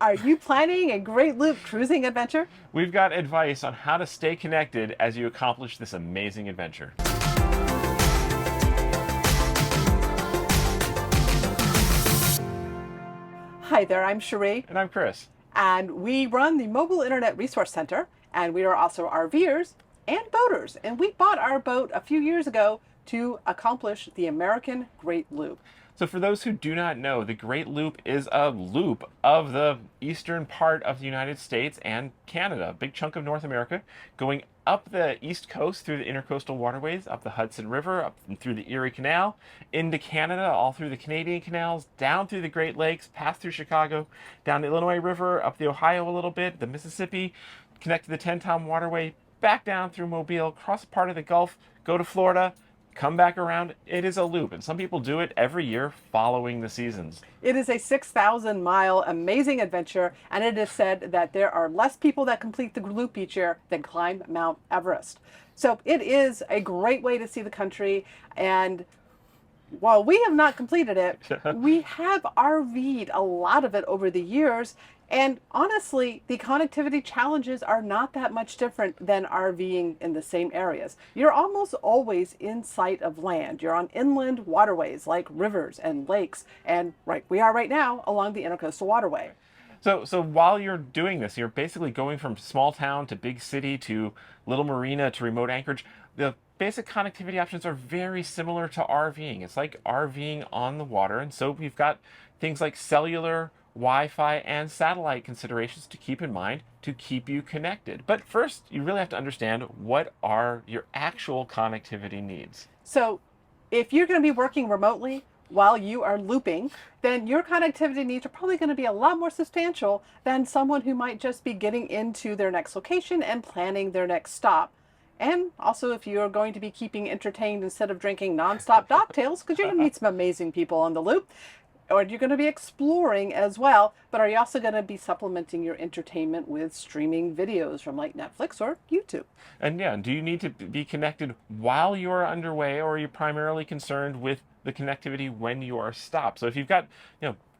Are you planning a great loop cruising adventure? We've got advice on how to stay connected as you accomplish this amazing adventure. Hi there, I'm Cherie, And I'm Chris. and we run the Mobile Internet Resource Center, and we are also RVers and boaters. And we bought our boat a few years ago to accomplish the American Great Loop. So for those who do not know, the Great Loop is a loop of the eastern part of the United States and Canada, a big chunk of North America, going up the east coast through the intracoastal waterways, up the Hudson River, up and through the Erie Canal, into Canada, all through the Canadian canals, down through the Great Lakes, past through Chicago, down the Illinois River, up the Ohio a little bit, the Mississippi, connect to the 10-Tom Waterway, back down through Mobile, cross part of the Gulf, go to Florida, come back around. It is a loop, and some people do it every year following the seasons. It is a 6,000-mile amazing adventure, and it is said that there are less people that complete the loop each year than climb Mount Everest. So it is a great way to see the country, and while we have not completed it, we have RV'd a lot of it over the years. And honestly, the connectivity challenges are not that much different than RVing in the same areas. You're almost always in sight of land. You're on inland waterways like rivers and lakes, and we are right now along the Intercoastal Waterway. So while you're doing this, you're basically going from small town to big city to little marina to remote anchorage. The basic connectivity options are very similar to RVing. It's like RVing on the water, and so we've got things like cellular, Wi-Fi, and satellite considerations to keep in mind to keep you connected. But first, you really have to understand what are your actual connectivity needs. So if you're going to be working remotely while you are looping, then your connectivity needs are probably going to be a lot more substantial than someone who might just be getting into their next location and planning their next stop. And also, if you're going to be keeping entertained instead of drinking nonstop cocktails, because you're going to meet some amazing people on the loop, or you're going to be exploring as well, but are you also going to be supplementing your entertainment with streaming videos from like Netflix or YouTube? And yeah, do you need to be connected while you're underway, or are you primarily concerned with the connectivity when you are stopped? So if you've got,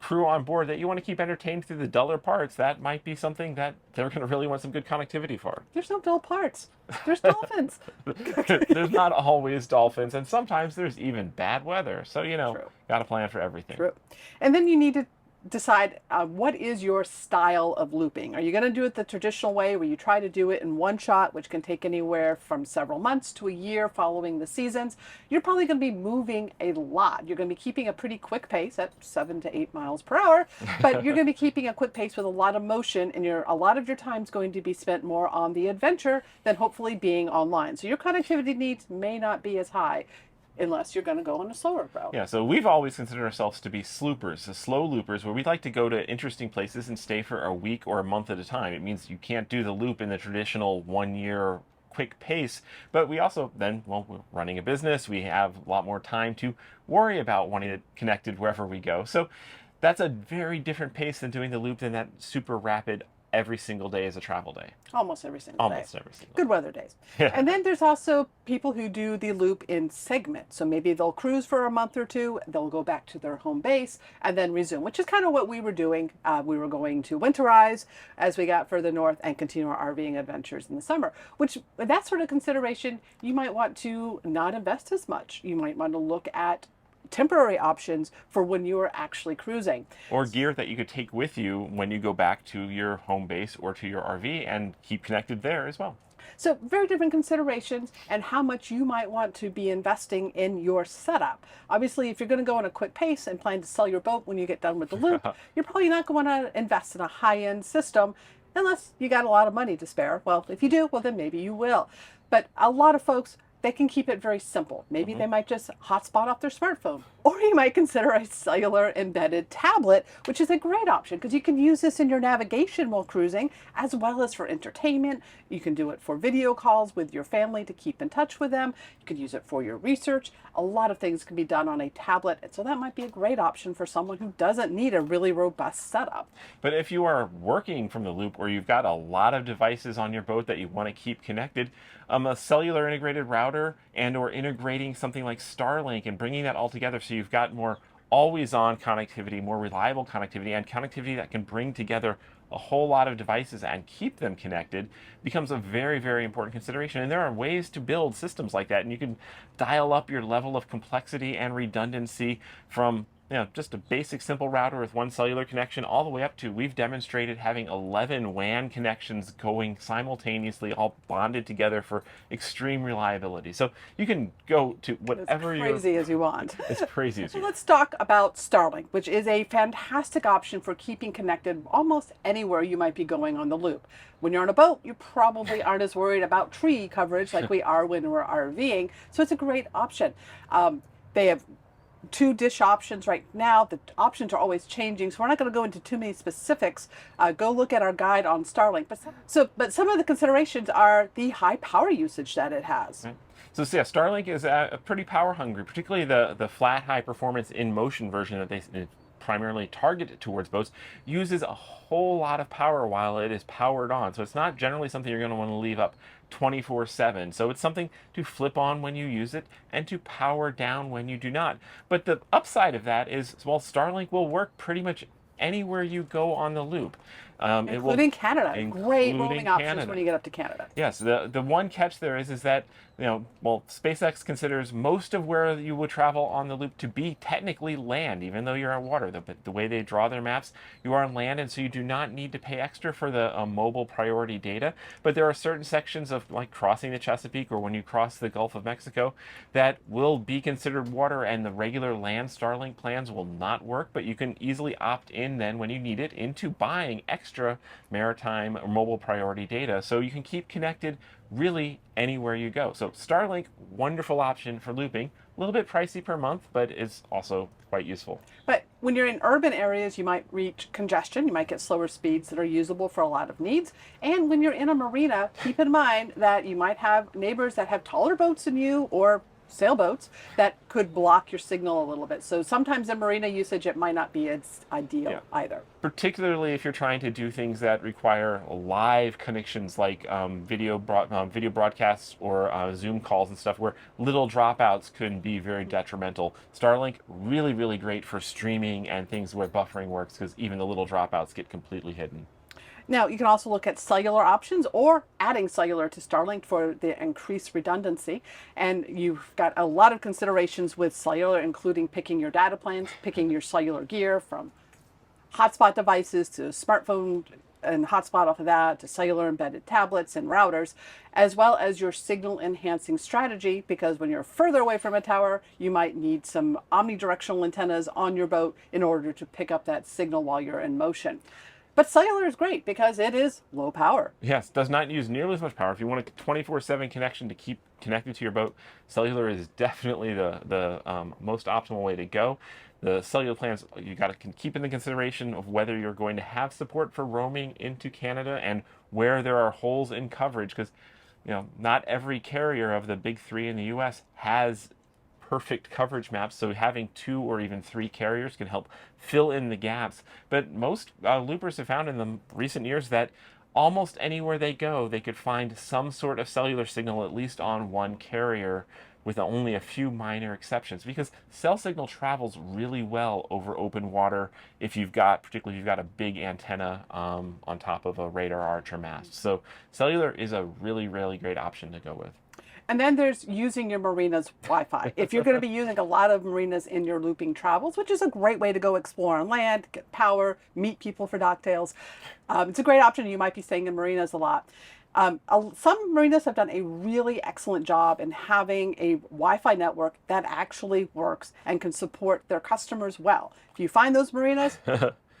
crew on board that you want to keep entertained through the duller parts, that might be something that they're going to really want some good connectivity for. There's no dull parts. There's dolphins. There's not always dolphins, and sometimes there's even bad weather. So, True. got to plan for everything. True. And then you need to decide what is your style of looping. Are you going to do it the traditional way where you try to do it in one shot, which can take anywhere from several months to a year following the seasons? You're probably going to be moving a lot. You're going to be keeping a pretty quick pace at 7 to 8 miles per hour, but you're going to be keeping a quick pace with a lot of motion, and a lot of your time is going to be spent more on the adventure than hopefully being online. So your connectivity needs may not be as high unless you're going to go on a slower route. Yeah, so we've always considered ourselves to be sloopers, the slow loopers, where we'd like to go to interesting places and stay for a week or a month at a time. It means you can't do the loop in the traditional 1 year quick pace, but we also then, we're running a business, we have a lot more time to worry about wanting it connected wherever we go. So that's a very different pace than doing the loop than that super rapid every single day is a travel day. Almost every single day. Almost every single Good weather days. Yeah. And then there's also people who do the loop in segments. So maybe they'll cruise for a month or two, they'll go back to their home base and then resume, which is kind of what we were doing. We were going to winterize as we got further north and continue our RVing adventures in the summer, which with that sort of consideration, you might want to not invest as much. You might want to look at temporary options for when you are actually cruising. Or gear that you could take with you when you go back to your home base or to your RV and keep connected there as well. So very different considerations and how much you might want to be investing in your setup. Obviously, if you're going to go on a quick pace and plan to sell your boat when you get done with the loop, you're probably not going to invest in a high-end system unless you got a lot of money to spare. Well, if you do, well, then maybe you will. But a lot of folks, they can keep it very simple. Maybe they might just hotspot off their smartphone. Or you might consider a cellular embedded tablet, which is a great option because you can use this in your navigation while cruising, as well as for entertainment. You can do it for video calls with your family to keep in touch with them. You can use it for your research. A lot of things can be done on a tablet, and so that might be a great option for someone who doesn't need a really robust setup. But if you are working from the loop or you've got a lot of devices on your boat that you want to keep connected, a cellular integrated router and or integrating something like Starlink and bringing that all together so you've got more always-on connectivity, more reliable connectivity, and connectivity that can bring together a whole lot of devices and keep them connected becomes a very, very important consideration. And there are ways to build systems like that, and you can dial up your level of complexity and redundancy from just a basic simple router with one cellular connection all the way up to, we've demonstrated having 11 WAN connections going simultaneously, all bonded together for extreme reliability. So you can go to whatever as crazy as you want. As crazy as you want. Let's talk about Starlink, which is a fantastic option for keeping connected almost anywhere you might be going on the loop. When you're on a boat, you probably aren't as worried about tree coverage like we are when we're RVing. So it's a great option. They have 2 dish options right now. The options are always changing, so we're not going to go into too many specifics. Go look at our guide on Starlink. But some of the considerations are the high power usage that it has. Right. So yeah, Starlink is pretty power hungry, particularly the flat high performance in motion version that they primarily targeted towards boats, uses a whole lot of power while it is powered on. So it's not generally something you're going to want to leave up 24/7. So it's something to flip on when you use it and to power down when you do not. But the upside of that is, well, Starlink will work pretty much anywhere you go on the loop. Including Canada. Great roaming options when you get up to Canada. Yes, the one catch there is that, SpaceX considers most of where you would travel on the loop to be technically land, even though you're on water. The way they draw their maps, you are on land, and so you do not need to pay extra for the mobile priority data. But there are certain sections of, like, crossing the Chesapeake or when you cross the Gulf of Mexico, that will be considered water, and the regular land Starlink plans will not work. But you can easily opt in then when you need it into buying extra maritime or mobile priority data, so you can keep connected really anywhere you go. So Starlink, wonderful option for looping. A little bit pricey per month, but it's also quite useful. But when you're in urban areas, you might reach congestion. You might get slower speeds that are usable for a lot of needs. And when you're in a marina, keep in mind that you might have neighbors that have taller boats than you or sailboats that could block your signal a little bit. So sometimes in marina usage, it might not be as ideal either. Particularly if you're trying to do things that require live connections, like video broadcasts or Zoom calls and stuff, where little dropouts can be very detrimental. Starlink, really, really great for streaming and things where buffering works, because even the little dropouts get completely hidden. Now, you can also look at cellular options or adding cellular to Starlink for the increased redundancy. And you've got a lot of considerations with cellular, including picking your data plans, picking your cellular gear, from hotspot devices to smartphone and hotspot off of that, to cellular embedded tablets and routers, as well as your signal enhancing strategy, because when you're further away from a tower, you might need some omnidirectional antennas on your boat in order to pick up that signal while you're in motion. But cellular is great because it is low power. Yes, does not use nearly as much power. If you want a 24/7 connection to keep connected to your boat, cellular is definitely the most optimal way to go. The cellular plans, you got to keep in the consideration of whether you're going to have support for roaming into Canada and where there are holes in coverage, because not every carrier of the big 3 in the U.S. has perfect coverage maps, so having 2 or even 3 carriers can help fill in the gaps. But most loopers have found in the recent years that almost anywhere they go, they could find some sort of cellular signal, at least on one carrier, with only a few minor exceptions, because cell signal travels really well over open water particularly if you've got a big antenna on top of a radar arch or mast. So cellular is a really, really great option to go with. And then there's using your marina's Wi-Fi. If you're going to be using a lot of marinas in your looping travels, which is a great way to go explore on land, get power, meet people for docktails, it's a great option. You might be staying in marinas a lot. Some marinas have done a really excellent job in having a Wi-Fi network that actually works and can support their customers well. If you find those marinas,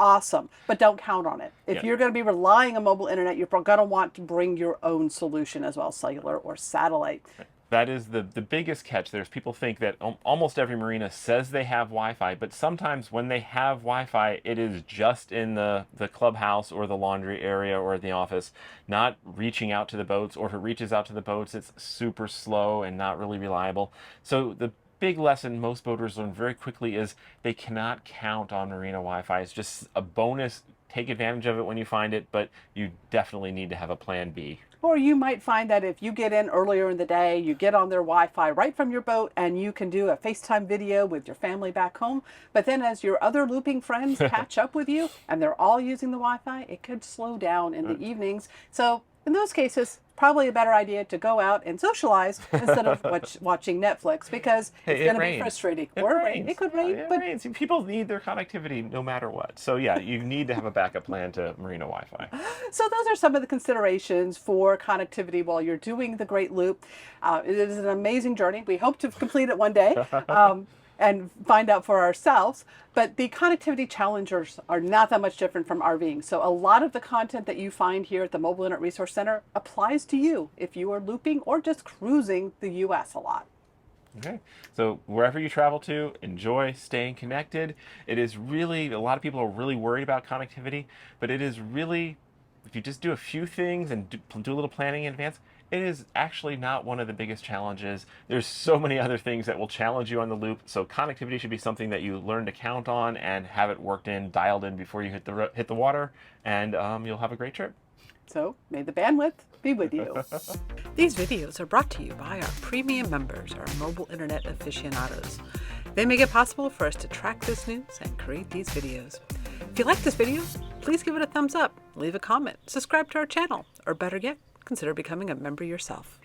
awesome, but don't count on it. If you're going to be relying on mobile internet, you're going to want to bring your own solution as well, cellular or satellite. That is the biggest catch. People think that almost every marina says they have Wi-Fi, but sometimes when they have Wi-Fi, it is just in the clubhouse or the laundry area or the office, not reaching out to the boats, or if it reaches out to the boats, it's super slow and not really reliable. So the big lesson most boaters learn very quickly is they cannot count on marina Wi-Fi. It's just a bonus take advantage of it when you find it, but you definitely need to have a plan B. Or you might find that if you get in earlier in the day, you get on their Wi-Fi right from your boat and you can do a FaceTime video with your family back home. But then as your other looping friends catch up with you and they're all using the Wi-Fi, it could slow down in the evenings. So in those cases, probably a better idea to go out and socialize instead of watching Netflix, because it's going to be frustrating. It could rain. It But rains. People need their connectivity no matter what. So yeah, you need to have a backup plan to Marina Wi-Fi. so those are some of the considerations for connectivity while you're doing the Great Loop. It is an amazing journey. We hope to complete it one day. And find out for ourselves. But the connectivity challenges are not that much different from RVing. So a lot of the content that you find here at the Mobile Internet Resource Center applies to you if you are looping or just cruising the U.S. a lot. Okay, so wherever you travel to, enjoy staying connected. It is really, a lot of people are really worried about connectivity, but it is really, if you just do a few things and do a little planning in advance, it is actually not one of the biggest challenges. There's so many other things that will challenge you on the loop, so connectivity should be something that you learn to count on and have it worked in, dialed in before you hit the water, and you'll have a great trip. So may the bandwidth be with you. These videos are brought to you by our premium members, our mobile internet aficionados. They make it possible for us to track this news and create these videos. If you like this video, please give it a thumbs up, leave a comment, subscribe to our channel, or better yet, consider becoming a member yourself.